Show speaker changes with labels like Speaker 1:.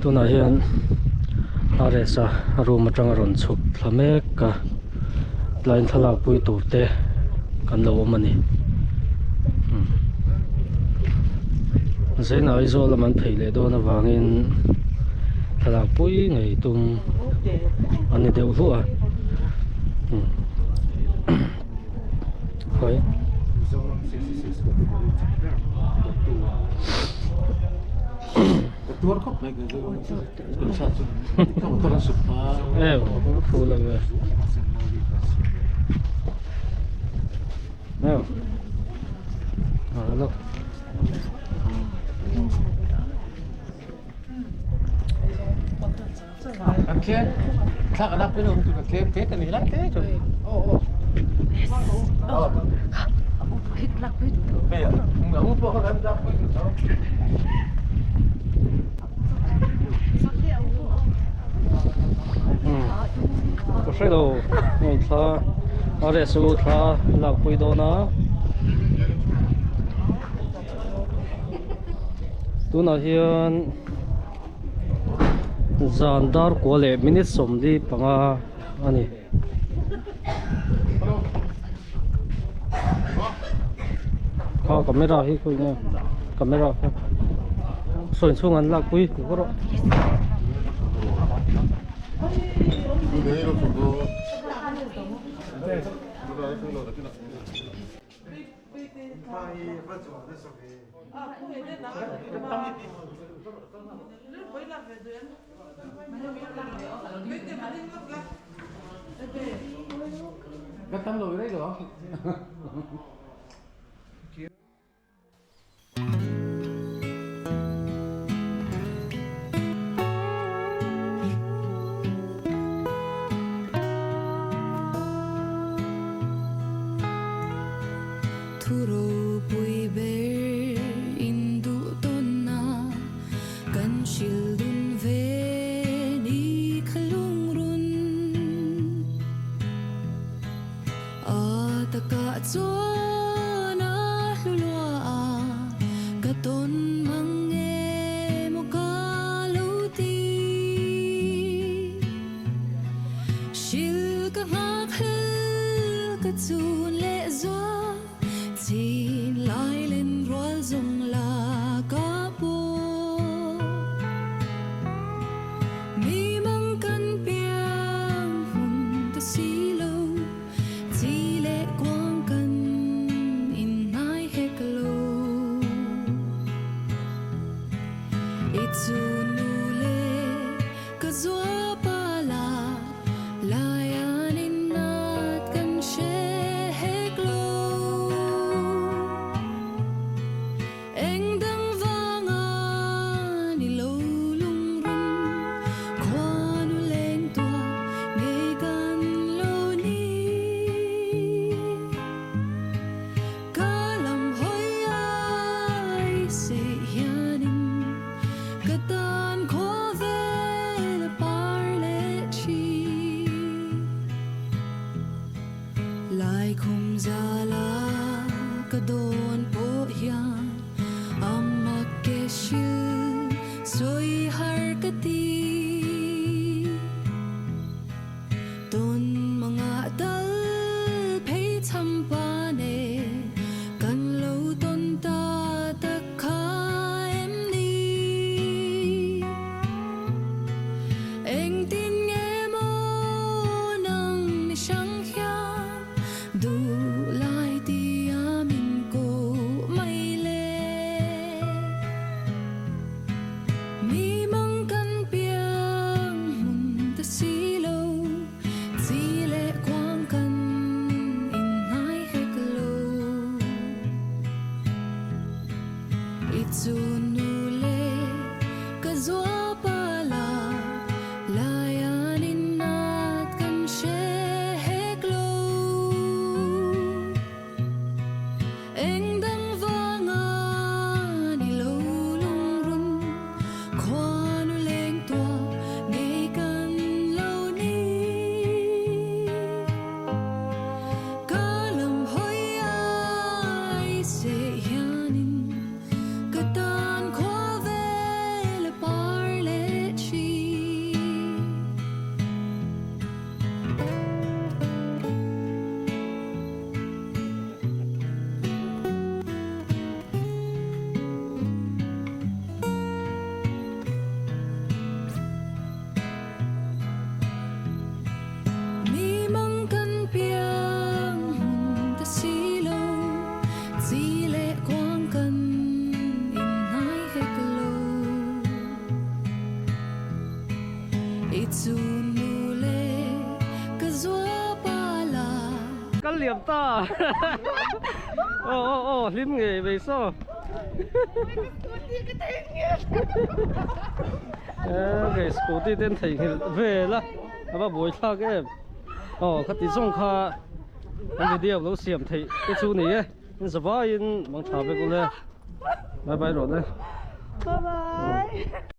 Speaker 1: tuna hian aresa room atanga ron chhup thlamek ka line thalak pui turte kan lo omani zaina aizawl laman pheile dawna wangin thalak pui ngei tum ani deuh hlua hoi
Speaker 2: Tuar kop naik ke satu. Kamu terus sepa.
Speaker 1: Full of it. No. Look.
Speaker 2: Okay. Tak ada apa tu ke pet ni lah ke tu. Oh. Oh.
Speaker 3: Aku hit lak pet.
Speaker 2: Ya. Enggak apa kau dah dapat.
Speaker 1: Có sai đâu, người ta ở đây số ta lạc quỳ đó na, tu nào hiện dàn dar của lệ minute sống đi bằng anh ấy, có camera hi coi nha, camera, xoay xuống anh lạc quỳ có đó.
Speaker 2: Pero todo. Cắt tấm lùi đấy được không?
Speaker 4: Thuro bui ber indu tonna kan shildun ve ni khalungrun ataka chona lulwa katon mange mokaluti shil ka makhel ka chun le zo tin lai lên roal zong la ka po mi mang kan piang hun ta si lo ti le quang kan in nai hek lo it's nu le ka zo pa la layan in nat kan she hek lo lại không ra la cả đồn po hian amma ke shil soi har ka ti ton mga dal phei cham pa ne kan lo ton ta ta kha em ni eng tin nghe mo nang ni sang du lai ti amin ko mai le mi mang kan pia cái chu nu lệ cái gió ba la
Speaker 1: cái liệp ta ô lim nghề về sao cái scooty tên thầy về là mà buổi thao cái khát tí sông kha anh video lâu xiêm thầy cái chú này anh sẽ vào in mang thảo về cô lên bye bye rồi đấy
Speaker 3: Bye bye.